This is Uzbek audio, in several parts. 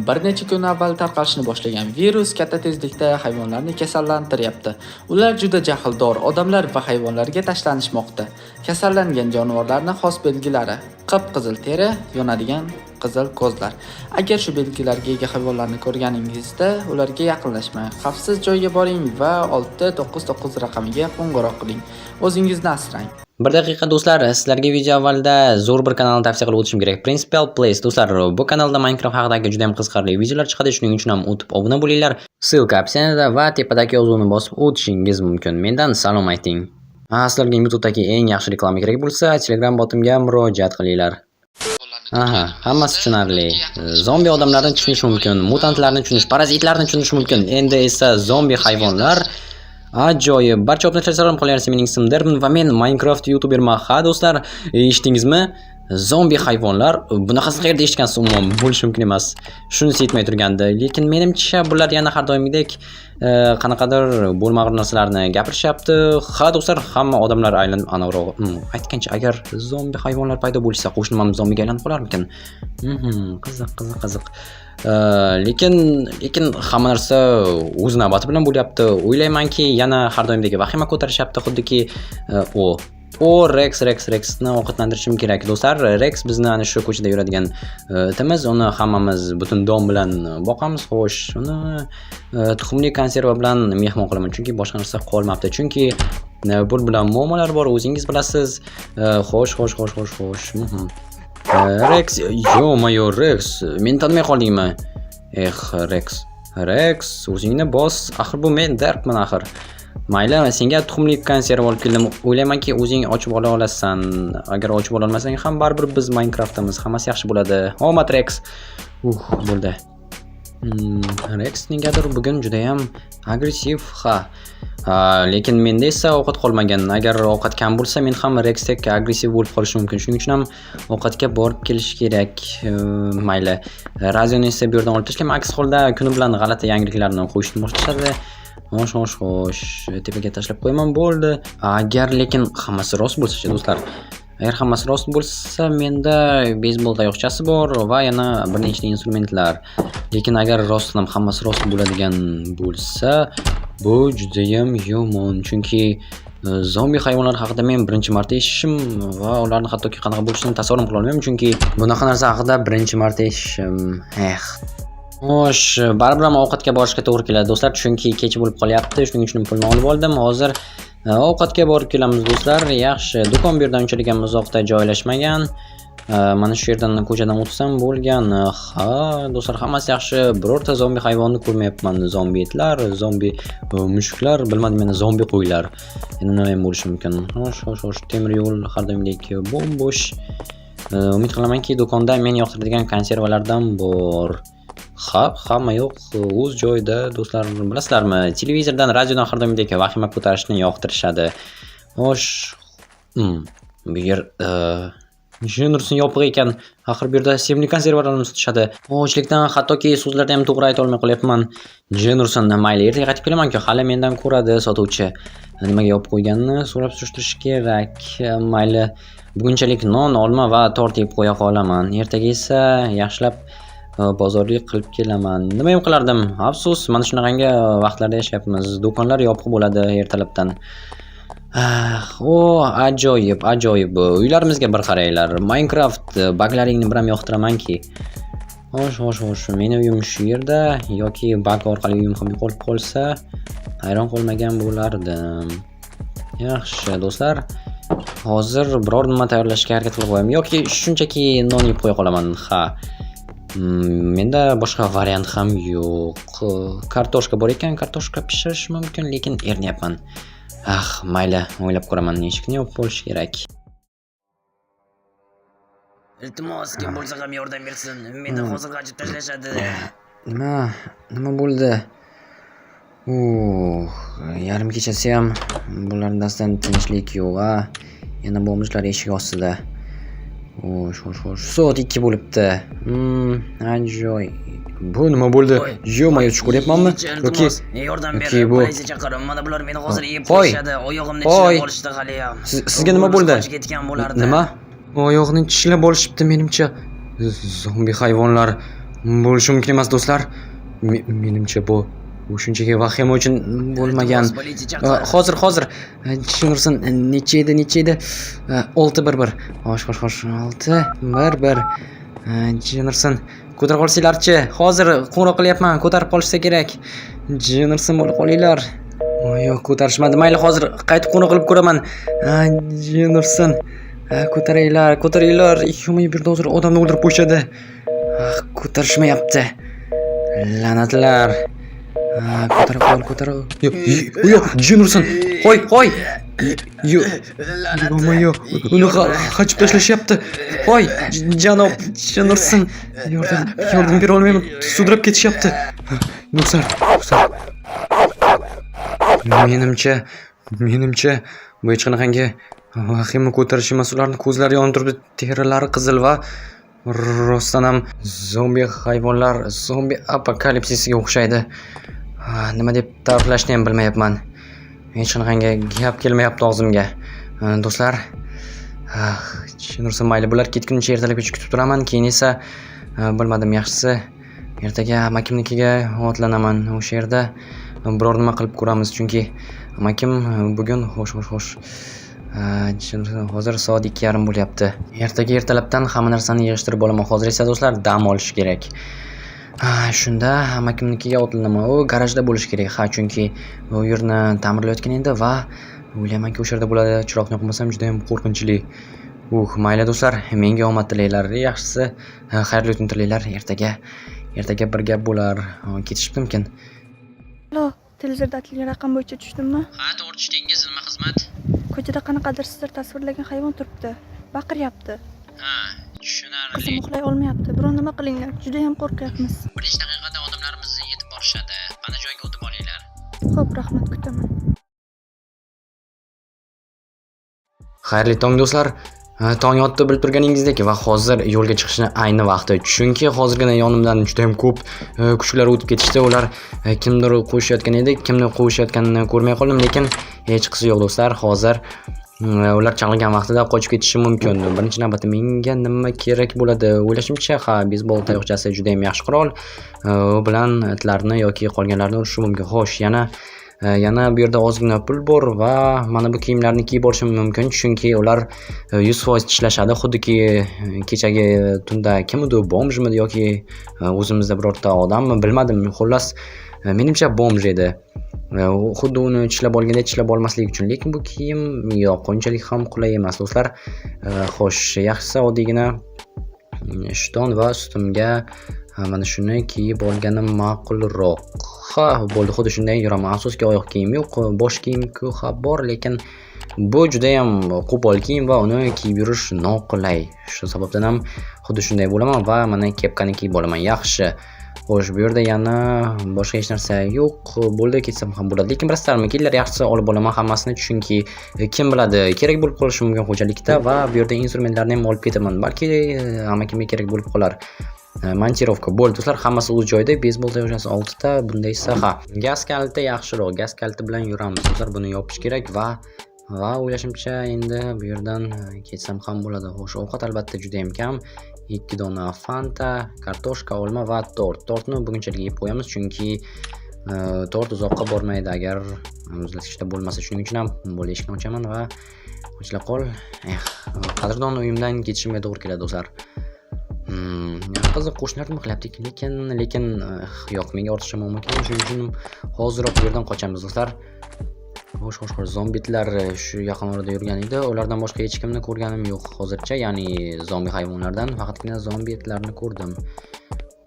Bir necha kun avval tarqalishni boshlagan virus katta tezlikda hayvonlarni kasallantiryapti. Ular juda jahldor odamlar va hayvonlarga tashlanishmoqda. Kasallangan jonivorlarning xos belgilari: qip-qizil teri, yonadigan qizil ko'zlar. Agar shu belgilarga ega hayvonlarni ko'rganingizda, ularga yaqinlashmang. Xavfsiz joyga boring va 699 raqamiga qo'ng'iroq qiling. O'zingizni asrang. Bir daqiqa do'stlar, sizlarga video avvalida zo'r bir kanalni tavsiya qilib o'tishim kerak. Principal Place do'stlar, bu kanalda Minecraft haqidagi juda ham qiziqarli videolar chiqadi, shuning uchun ham o'tib obuna bo'linglar. Ссылка opsiyada va tepadagi yozuvni bosib o'tishingiz mumkin. Mendan salom ayting. Sizlarga YouTube'dagi eng yaxshi reklama kerak bo'lsa, Telegram botimga murojaat qilinglar. Aha, hammasi tushunarli. Zombi odamlarni tushunish mumkin, mutantlarni tushunish, parazitlarni tushunish mumkin. Endi esa zombi hayvonlar ajoyib. Barcha obunachilar salom qilyapsiz. Mening ismim Dermin va men Minecraft YouTuberman. Ha do'stlar, eshitdingizmi? Zombi hayvonlar, bunaqasini qayerda eshitgansiz? Umuman bo'lishi mumkin emas. Shunisi yetmay turgandi. Lekin menimcha bular yana har doimgidek qanaqadir bo'lmag'ur narsalarni gapirishyapti. Ha do'stlar, hamma odamlar aylanib anaroq aytgancha, agar zombi hayvonlar paydo bo'lsa, qo'shnim ham zombiga aylanib qolarmikin? Qiziq. Lekin hamma narsa o'z navbati bilan bo'lyapti. O'ylaymanki, yana har doimdagi vahima ko'tarishyapti, xuddiki Rexni ovqatlantirishim kerak do'stlar. Rex bizni ana shu ko'chada yuradigan itimiz, uni hammamiz butun dom bilan boqamiz. Xo'sh, uni tuxumli konserva bilan mehmon qilaman, chunki boshqa narsa qolmabdi. Chunki bu bilan muammolar bor, o'zingiz bilasiz. Xo'sh. Rex, yo-mayo Rex, meni tanimay qoldingmi? Rex, o'zingni bos. Axir bu men Darkman axir. Mayli, senga tuxumli konserva olib keldim. O'ylaymanki, o'zing ochib ola olasan. Agar ochib ola olmasang ham baribir biz Minecraftdamiz. Hammasi yaxshi bo'ladi. Omad Rex. Bo'ldi. Rex negadir bugun juda ham agressiv. Lekin menda esa ovqat qolmagan. Agar ovqat kam bo'lsa, men ham Rexdek agressiv bo'lib qolishim mumkin. Shuning uchun ham ovqatga borib kelish kerak. Mayli. Radioni esa bu yerdan olib tashlayman. Aks holda kuni bilan g'alati yangiliklarni qo'yishni boshlashadi. Xo'sh, tepaga tashlab qo'yaman, bo'ldi. Agar lekin hammasi rost bo'lsa-chi do'stlar. Agar hammasi rost bo'lsa, menda beysbol tayoqchasi bor va yana bir nechta instrumentlar. Lekin agar rostdan hammasi rost bo'ladigan bo'lsa, bu juda ham yomon. Chunki zombi hayvonlar haqida men birinchi marta eshitishim va ularning hattoki qanaqa bo'lishini tasavvur qila olmayman, chunki bunaqa narsa haqida birinchi marta eshitishim. Xo'sh, baribir ham ovqatga borishga to'g'ri keladi do'stlar, chunki kech bo'lib qolyapti. Shuning uchun pulni olib oldim. Hozir ovqatga borib kelamiz do'stlar. Yaxshi, do'kon bu yerdan unchalik ham uzoqda joylashmagan. Mana shu yerdan ko'chadan o'tsam bo'lgan. Ha, do'stlar, hammasi yaxshi. Birorta zombi hayvonni ko'rmayapman. Zombi itlar, zombi mushuklar, bilmadim, meni zombi qo'ylar. Endi nima ham bo'lishi mumkin? Xo'sh, temir yo'l har doimdek bo'sh. Umid qilamanki, do'konda men yoqtiradigan konservalardan bor. Hamma yo'q o'z joyida do'stlar. Bilasizlarmi, televizordan, radiodan har doimdek vahima ko'tarishni yoqtirishadi. Xo'sh, bu yer Jenursin yopiq ekan. Axir bu yerda sevimli konservalarni sotishadi. Ochlikdan hattoki so'zlarda ham to'g'ri ayta olmay qolyapman. Jenursin, mayli, ertaga qaytib kelaman-ku, hali mendan ko'radi sotuvchi. Nimaga yopib qo'yganini so'rab surishtirish kerak. Mayli, bugunchalik non, olma va tort yeb qo'ya qolaman. Ertaga esa yaxshilab bozorlik qilib kelaman. Nima ham qilardim? Afsus, mana shunaqangi vaqtlarda yashayapmiz. Do'konlar yopiq bo'ladi ertalabdan. Ajoyib. Uylarimizga bir qaranglar. Minecraft baglaringni bir ham yoqtiramanki. Xo'sh, meni uyim shu yerda yoki bag orqali uyim ham yo'qolib qolsa, hayron qolmagan bo'lardim. Yaxshi, do'stlar. Hozir biror nima tayyorlashga harakat qilib qo'yaman yoki shunchaki non yeb qo'ya qolaman. Menda boshqa variant ham yo'q. Kartoshka bor ekan, kartoshka pishirish mumkin, lekin erinayapman. Mayli, o'ylab ko'raman, eshikni yopib qo'yish kerak. Iltimos, kim bo'lsa ham yordam bersin. Meni hozir g'ajib tashlashadi. Nima bo'ldi? Yarim kechasi ham bularning dastidan tinchlik yo'q. Yana bo'lmishlar eshik ostida. Xo'sh, soat 2 bo'libdi. Ajoyib. Bu nima bo'ldi? Yo-mayo tushib ko'ryapmanmi? Yoki yordam ber, politsiya chaqirim. Mana bular meni hozir yeb qo'yishadi. Oyog'imni tishlab olishdi hali ham. Sizga nima bo'ldi? Ketgan bo'lardi. Nima? Oyoqni tishlab olishibdi menimcha. Zombi hayvonlar. Bo'lishi mumkin emas do'stlar. Menimcha bu shunchaki vahima uchun bo'lmagan. Hozir tushunursin. Necha edi? 611. Xo'sh. 611. Tushunursin. Ko'tarib qolsanglarchi? Hozir qo'ng'iroq qilyapman. Ko'tarib qolishsa kerak. Tushunursin, bo'lib qolinglar. Yo'q, ko'tarishmadi. Mayli, hozir qaytib qo'ng'iroq qilib ko'raman. Tushunursin. Ko'taringlar. Bu yerda hozir odamni o'ldirib qo'yishadi. Ko'tarishmayapti. La'natlar. Ko'tarib. Yo'q, Jinursin. Qo'y. Yo'q. Uni qachib tashlashyapti. Qo'y, janob Jinursin. Yordam bera olmayman. Sudrab ketishyapti. Do'stlar. Menimcha bu hech qanaqangi vahima ko'tarish emas. Ularning ko'zlari yonib turibdi, terilari qizil va rostdan ham zombi hayvonlar, zombi apokalipsisiga o'xshaydi. Nima deb ta'riflashni ham bilmayapman. Hech qanaqangi gap kelmayapti og'zimga. Do'stlar, tushunursin, mayli, bular ketguncha ertalabgacha kutib turaman, keyin esa bilmadim, yaxshisi ertaga amakimnikiga otlanaman. O'sha yerda biror nima qilib ko'ramiz, chunki amakim bugun xo'sh. Hozir soat 2:30 bo'lyapti. Ertaga ertalabdan hamma narsani yig'ishtirib olaman. Hozir esa do'stlar dam olish kerak. Shunda amakimnikiga otlanaman. U garajda bo'lish kerak. Chunki u yerni ta'mirlayotgan edi va o'ylaymanki o'sha yerda bo'ladi. Chiroqni yoqmasam juda ham qo'rqinchli. Mayli do'stlar, menga omad tilaylar. Yaxshisi, xayrli tun tilaylar. Ertaga bir gap bo'lar. Ketishibdimkin. Alo, televizorda aytilgan raqam bo'yicha tushdimmi? To'g'ri tushdingiz. Nima xizmat? Ko'chada qanaqadir sizlar tasvirlagan hayvon turibdi. Baqiryapti. Tushunarli. Qisim uxlay olmayapti. Biror nima qilinglar. Juda ham qo'rqyapmiz. 5 daqiqada odamlarimiz yetib borishadi. Mana joyga o'tib olinglar. Xo'p, rahmat, kutaman. Xayrli tong do'stlar. Tong yotdi bilib turganingizdek va hozir yo'lga chiqishni ayni vaqti. Chunki hozirgina yonimdan juda ham ko'p kuchlar o'tib ketishdi. Ular kimdir qo'shayotgan edi. Kimni qo'shayotganini ko'rmay qoldim, lekin hech qisi yo'q do'stlar. Hozir ular chaqirgan vaqtida qochib ketishi mumkin. Birinchi navbatda menga nima kerak bo'ladi? O'ylashimcha, beysbol tayoqchasi juda ham yaxshi qurol. U bilan itlarni yoki qolganlarni urishi mumkin. Xo'sh, yana bu yerda ozgina pul bor va mana bu kiyimlarni kiyib olishim mumkin, chunki ular 100% ishlashadi. Xuddiki kechagi tunda kimdir, bomjmi yoki o'zimizda birorta odammi, bilmadim. Xullas, menimcha bomj edi. Xuddi uni tishlab olganda tishlab olmaslik uchun, lekin bu kiyim yo'q, unchalik ham qulay emas do'stlar. Xo'sh, yaxshisi oddiygina shton va ustimga mana shuni kiyib olganim ma'qulroq. Bo'ldi, xuddi shunday yuraman. Afsuski oyoq kiyim yo'q, bosh kiyim-ku bor, lekin bu juda ham qo'pol kiyim va uni kiyib yurish noqulay. Shu sababdan ham xuddi shunday bo'laman va mana kepkani kiyib olaman. Yaxshi. Xo'sh, bu yerda yana boshqa hech narsa yo'q. Bo'ldi, ketsam ham bo'ladi. Lekin bilasizlarmi, kelinglar, yaxshisi olib olaman hammasini, chunki kim biladi, kerak bo'lib qolishi mumkin xo'jalikda va bu yerda instrumentlarni ham olib ketaman. Balki amakimga kerak bo'lib qolar. Montirovka. Bo'ldi do'stlar, hammasi o'z joyida. Beysbol tayoqchasi 6 ta, bunda esa gaz kaliti yaxshiroq. Gaz kaliti bilan yuramiz. Do'stlar, buni yopish kerak va o'ylashimcha endi bu yerdan ketsam ham bo'ladi. Xo'sh, ovqat albatta juda ham kam. 2 dona Fanta, kartoshka, olma va tort. Tortni bugunchalik yeb qo'yamiz, chunki tort uzoqqa bormaydi agar muzlatgichda bo'lmasa. Shuning uchun ham bo'ldi, eshikni ochaman va ochila qol. Qadrdon uyimdan ketishimga to'g'ri keladi do'stlar. Qiziq, qo'shnilar nima qilyapti, lekin yo'q, menga ortiqcha muammo kerak. Shuning uchun hoziroq bu yerdan qochamiz do'stlar. Xo'sh, zombitlar shu yaqin orada yurgan edi. Ulardan boshqa hech kimni ko'rganim yo'q hozircha, ya'ni zombi hayvonlardan faqatgina zombitlarni ko'rdim.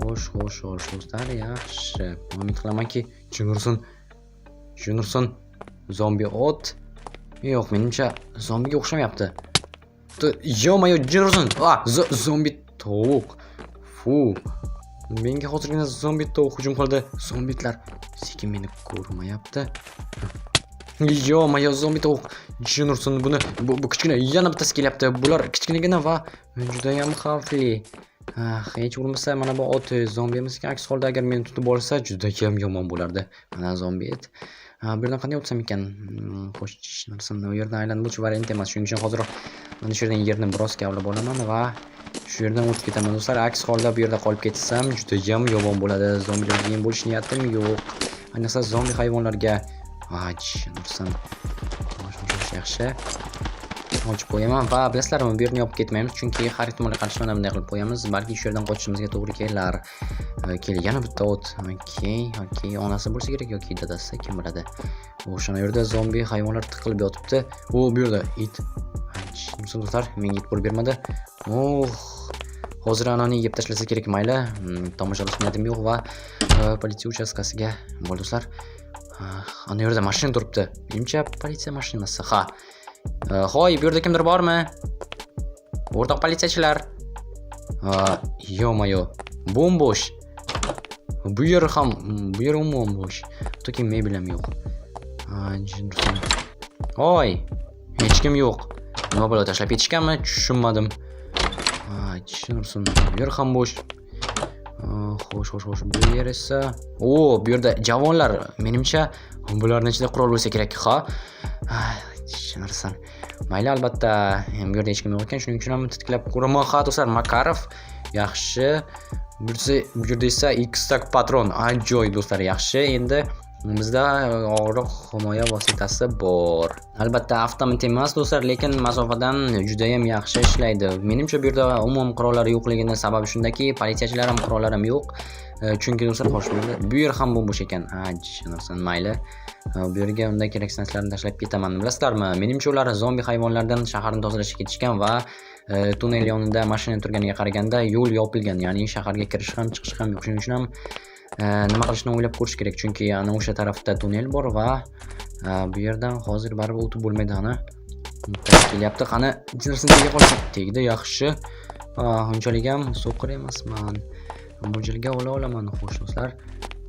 Xo'sh do'stlar, yaxshi. Umid qilamanki, Jinursin zombi ot. Yo'q, menimcha zombiga o'xshamayapti. Yo-mayo, Jinursin. Zombi tovuq. Menga hozirgina zombi tovuq hujum qildi. Zombitlar sekin meni ko'rmayapti. Yo-mayo, zombi tovuq. Jinursin, bu kichkina yana bittasi kelyapti. Bular kichkinagina va juda ham xavfli. Hech bo'lmasa mana bu ot zombi emas, aks holda agar meni tutib olsa juda ham yomon bo'lardi. Mana zombi et. Bu yerdan qanday o'tsam ekan? Xo'sh, u yerdan aylanib o'tish variant emas. Shuning uchun hozir mana shu yerdan yerni biroz kavlab olaman va Shu yerdan o'tib ketaman do'stlar. Aks holda bu yerda qolib ketsam juda ham yomon bo'ladi. Zombilarga yem bo'lish niyatim yo'q. Ayniqsa zombi hayvonlarga. Nursam. Yaxshi. Ochib qo'yaman va bilasizlarmi, bu yerni yopib ketmaymiz, chunki har ehtimolga qarshi mana bunday qilib qo'yamiz. Balki shu yerdan qochishimizga to'g'ri kelar. Yana bitta o't. Okey. Onasi bo'lsa kerak yoki dadasi, kim biladi. O'shana yerda zombi hayvonlar tiqilib yotibdi. Bu yerda it. Do'stlar, menga it bo'lib bermadi. Hozir anani yeb tashlasa kerak, mayli. Tomosha qilish niyatim yo'q va politsiya uchastkasiga bo'ldi do'stlar. Ana yerda mashina turibdi. Menimcha politsiya mashinasi. Hoy, bu yerda kimdir bormi? O'rtoq politsiyachilar. Yo-mayo, bo'sh. Bu yer umuman bo'sh. To'ki mebel ham yo'q. Hoy, hech kim yo'q. Nima bo'ladi, tashlab ketishganmi? Tushunmadim. Bu yer ham bo'sh. Xo'sh. Bu yer esa, bu yerda javonlar. Menimcha bularning ichida qurol bo'lsa kerak, tushunarsan. Mayli, albatta, bu yerda hech kim yo'q ekan, shuning uchun ham titklab ko'raman. Do'stlar, Makarov. Yaxshi. Bu yerda esa X-tak patron. Ajoyib do'stlar, yaxshi. Endi bizda og'riq himoya vositasi bor. Albatta, avtomat emas do'stlar, lekin masofadan juda ham yaxshi ishlaydi. Menimcha bu yerda umuman qurollar yo'qligining sababi shundaki, politsiyachilar ham qurollar ham yo'q. Chunki do'stlar, xo'sh, bu yer ham bo'sh ekan. Tushunarsan, mayli. Bu yerga unday kerak narsalarni tashlab ketaman. Bilasizlarmi? Menimcha ular zombi hayvonlardan shaharni tozalashga ketishgan va tunnel yonida mashina turganiga qaraganda yo'l yopilgan, ya'ni shaharga kirish ham chiqish ham yo'q. Shuning uchun ham nima qilishni o'ylab ko'rish kerak, chunki ana o'sha tarafda tunnel bor va bu yerdan hozir baribir o'tib bo'lmaydi. Kelyapti. Qani, jinsiga qolsa tegdi, yaxshi. Unchalik ham so'qir emasman. Mo'ljalga ola olaman, xo'sh do'stlar.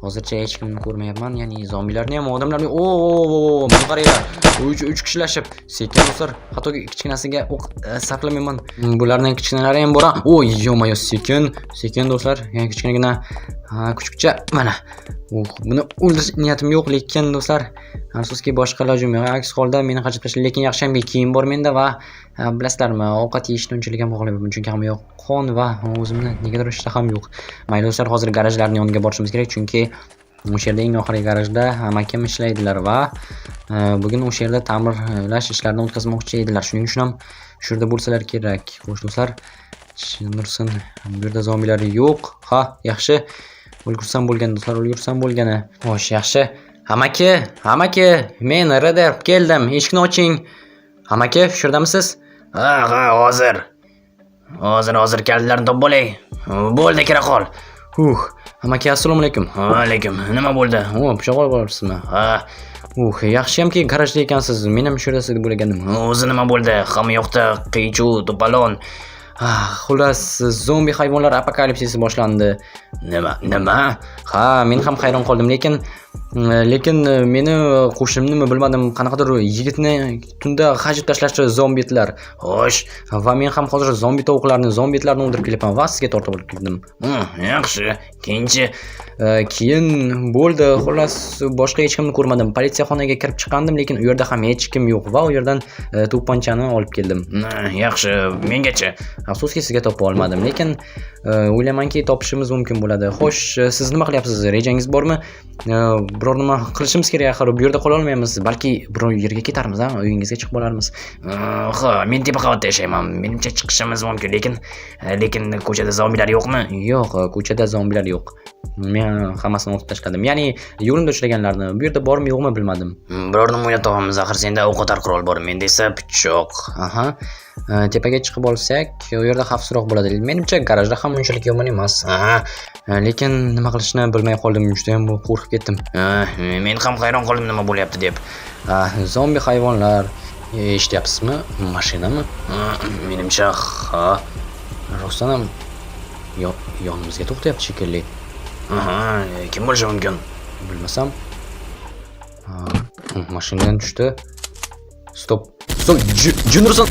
Hozircha hech kimni ko'rmayapman, ya'ni zombilarni ham, odamlarni. Buni qaranglar. 3 kishilashib, sekin do'stlar, hatto kichkinasiga o'q sarflamayman. Bularning kichkinalari ham bor. Yo-mayo, sekin do'stlar, ya'ni kichkinagina kuchukcha mana. Buni o'ldirish niyatim yo'q, lekin do'stlar, afsuski boshqa ilojim yo'q. Aks holda meni qachib tashladi, lekin yaxshi ham kiyim bor menda va bilasizlarmi, ovqat yeyishni unchalik ham xohlamayman, chunki hamma yoq qon va o'zimni negadir ishtaham yo'q. Mayli do'stlar, hozir garajlarning yoniga borishimiz kerak, chunki o'sha yerda eng oxirgi garajda amakam ishlaydilar va bugun o'sha yerda ta'mirlash ishlarini o'tkazmoqchi edilar. Shuning uchun ham shu yerda bo'lsalar kerak. Xo'sh do'stlar, Nursin, bu yerda zombilar yo'q. Yaxshi. Ulgursam bo'lgan do'stlar, ulgursam bo'lgani. Xo'sh, yaxshi. Amaki, men radar keldim. Eshikni oching. Amaki, shu yerdamisiz? Hozir kallarni topib olay. Bo'ldi, kira qol. Amaki, assalomu alaykum. Alaykum. Nima bo'ldi? Pichoq olib olasizmi? Yaxshiyamki garajda ekansiz. Men ham shu yerda siz bo'lgandim. O'zi nima bo'ldi? Hamma yoqda qiy-chuv, to'polon. Xullas, zombi hayvonlar apokalipsisi boshlandi. Nima? Men ham hayron qoldim, lekin meni qo'shnimni bilmadim, qanaqadir yigitni tunda g'ajib tashlashdi zombitlar. Xo'sh, va men ham hozir zombitlarni o'ldirib kelyapman va sizga tortib olib keldim. Yaxshi. Keyin bo'ldi. Xullas, boshqa hech kimni ko'rmadim. Politsiyaxonaga kirib chiqqandim, lekin u yerda ham hech kim yo'q va u yerdan to'pponchani olib keldim. Yaxshi, mengacha. Afsuski sizga topa olmadim, lekin o'ylaymanki topishimiz mumkin bo'ladi. Xo'sh, siz nima qilyapsiz? Rejangiz bormi? Biror nima qilishimiz kerak, axir bu yerda qola olmaymiz. Balki biror yerga ketarmiz, uyingizga chiqib olarmiz. Men tepa qavatda yashayman. Menimcha chiqishimiz mumkin, lekin ko'chada zombilar yo'qmi? Yo'q, ko'chada zombilar yo'q. Men hammasini o'tib tashladim. Ya'ni yo'limda uchraganlarni. Bu yerda bormi, yo'qmi bilmadim. Biror nima o'ylab topamiz, axir senda o'qotar qurol bor, menda esa pichoq. Tepaga chiqib olsak, u yerda xavfsizroq bo'ladi. Menimcha garajda ham unchalik yomon emas. Lekin nima qilishni bilmay qoldim, juda ham qo'rqib ketdim. Men ham hayron qoldim nima bo'lyapti deb. Zombi hayvonlar, eshityapsizmi? Mashinami? Menimcha, rostdan ham yonimizga to'xtayapti shekilli. Kim bo'lishi mumkin? Bilmasam. Mashinadan tushdi. Stop, Juniorson.